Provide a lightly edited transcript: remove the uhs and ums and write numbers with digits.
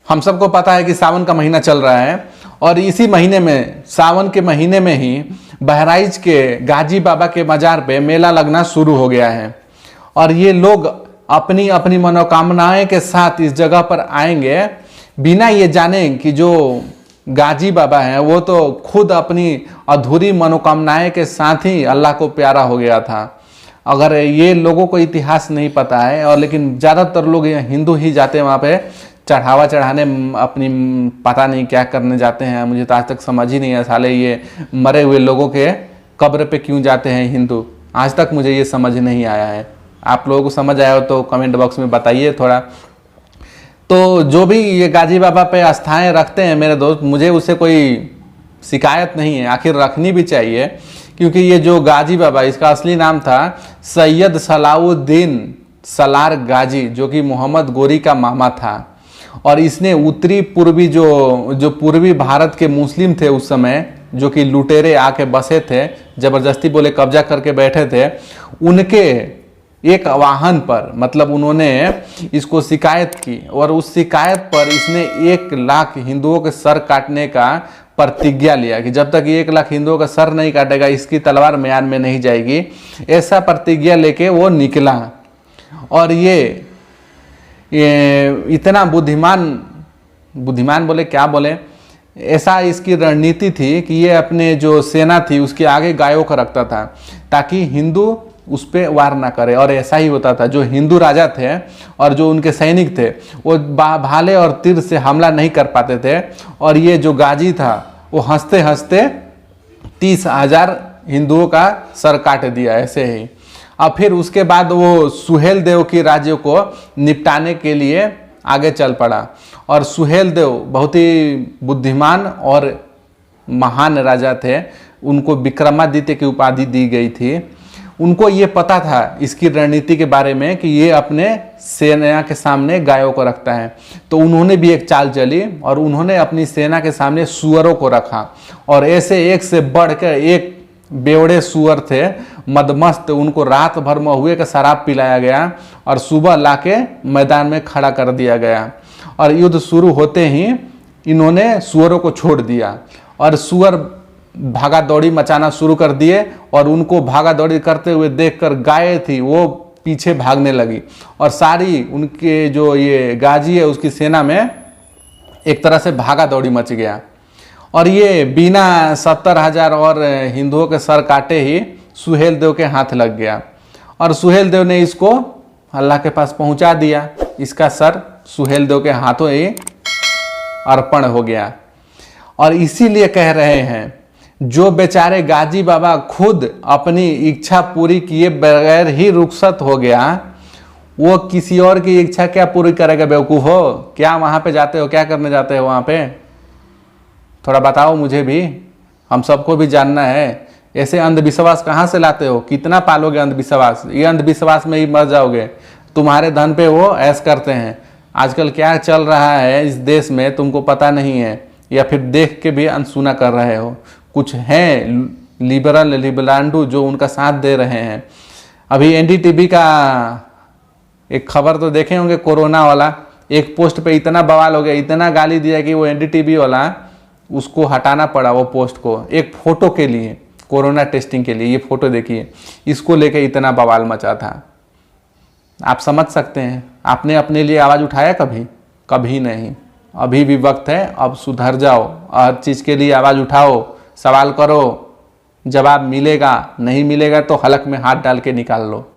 हम सबको पता है कि सावन का महीना चल रहा है और इसी महीने में, सावन के महीने में ही बहराइच के गाजी बाबा के मज़ार पे मेला लगना शुरू हो गया है। और ये लोग अपनी अपनी मनोकामनाएं के साथ इस जगह पर आएंगे बिना ये जाने कि जो गाजी बाबा हैं वो तो खुद अपनी अधूरी मनोकामनाएं के साथ ही अल्लाह को प्यारा हो गया था। अगर ये लोगों को इतिहास नहीं पता है, और लेकिन ज़्यादातर लोग हिंदू ही जाते हैं वहाँ पे चढ़ावा चढ़ाने, अपनी पता नहीं क्या करने जाते हैं। मुझे तो आज तक समझ ही नहीं है, साले ये मरे हुए लोगों के कब्र पे क्यों जाते हैं हिंदू, आज तक मुझे ये समझ नहीं आया है। आप लोगों को समझ आया हो तो कमेंट बॉक्स में बताइए थोड़ा। तो जो भी ये गाजी बाबा पे आस्थाएं रखते हैं मेरे दोस्त, मुझे उससे कोई शिकायत नहीं है, आखिर रखनी भी चाहिए, क्योंकि ये जो गाजी बाबा, इसका असली नाम था सैयद सलाउद्दीन सलार गाजी, जो कि मोहम्मद गोरी का मामा था। और इसने उत्तरी पूर्वी जो पूर्वी भारत के मुस्लिम थे उस समय, जो कि लुटेरे आके बसे थे, ज़बरदस्ती बोले कब्जा करके बैठे थे, उनके एक वाहन पर, मतलब उन्होंने इसको शिकायत की और उस शिकायत पर इसने 1 लाख हिंदुओं के सर काटने का प्रतिज्ञा लिया कि जब तक 1 लाख हिंदुओं का सर नहीं काटेगा इसकी तलवार म्यान में नहीं जाएगी। ऐसा प्रतिज्ञा लेके वो निकला। और ये इतना बुद्धिमान बोले क्या बोले, ऐसा इसकी रणनीति थी कि ये अपने जो सेना थी उसके आगे गायों को रखता था ताकि हिंदू उस पर वार ना करे। और ऐसा ही होता था, जो हिंदू राजा थे और जो उनके सैनिक थे वो भाले और तीर से हमला नहीं कर पाते थे। और ये जो गाजी था वो हंसते हंसते 30,000 हिंदुओं का सर काट दिया ऐसे ही। और फिर उसके बाद वो सुहेल देव की राज्य को निपटाने के लिए आगे चल पड़ा। और सुहेल देव बहुत ही बुद्धिमान और महान राजा थे, उनको विक्रमादित्य की उपाधि दी गई थी। उनको ये पता था इसकी रणनीति के बारे में कि ये अपने सेना के सामने गायों को रखता है, तो उन्होंने भी एक चाल चली और उन्होंने अपनी सेना के सामने सुअरों को रखा। और ऐसे एक से बढ़कर एक बेवड़े सुअर थे मदमस्त, उनको रात भर महुए का शराब पिलाया गया और सुबह लाके मैदान में खड़ा कर दिया गया। और युद्ध शुरू होते ही इन्होंने सुअरों को छोड़ दिया और सुअर भागा दौड़ी मचाना शुरू कर दिए। और उनको भागा दौड़ी करते हुए देखकर गाय थी वो पीछे भागने लगी और सारी उनके जो ये गाजी है उसकी सेना में एक तरह से भागा दौड़ी मच गया। और ये बिना 70,000 और हिंदुओं के सर काटे ही सुहेल देव के हाथ लग गया और सुहेल देव ने इसको अल्लाह के पास पहुंचा दिया। इसका सर सुहेल देव के हाथों ही अर्पण हो गया। और इसीलिए कह रहे हैं, जो बेचारे गाजी बाबा खुद अपनी इच्छा पूरी किए बगैर ही रुखसत हो गया, वो किसी और की इच्छा क्या पूरी करेगा बेवकूफ़ हो। क्या वहाँ पे जाते हो, क्या करने जाते हो वहाँ पे, थोड़ा बताओ मुझे भी, हम सबको भी जानना है। ऐसे अंधविश्वास कहाँ से लाते हो, कितना पालोगे अंधविश्वास, ये अंधविश्वास में ही मर जाओगे। तुम्हारे धन पे वो ऐश करते हैं। आजकल क्या चल रहा है इस देश में तुमको पता नहीं है, या फिर देख के भी अनसुना कर रहे हो। कुछ हैं लिबरांडू जो उनका साथ दे रहे हैं। अभी एनडीटीवी का एक खबर तो देखे होंगे, कोरोना वाला, एक पोस्ट पे इतना बवाल हो गया, इतना गाली दिया कि वो एनडीटीवी वाला उसको हटाना पड़ा वो पोस्ट को, एक फ़ोटो के लिए, कोरोना टेस्टिंग के लिए। ये फ़ोटो देखिए, इसको लेके इतना बवाल मचा था। आप समझ सकते हैं, आपने अपने लिए आवाज़ उठाया कभी? कभी नहीं। अभी भी वक्त है, अब सुधर जाओ, हर चीज़ के लिए आवाज़ उठाओ, सवाल करो, जवाब मिलेगा, नहीं मिलेगा तो हलक में हाथ डाल के निकाल लो।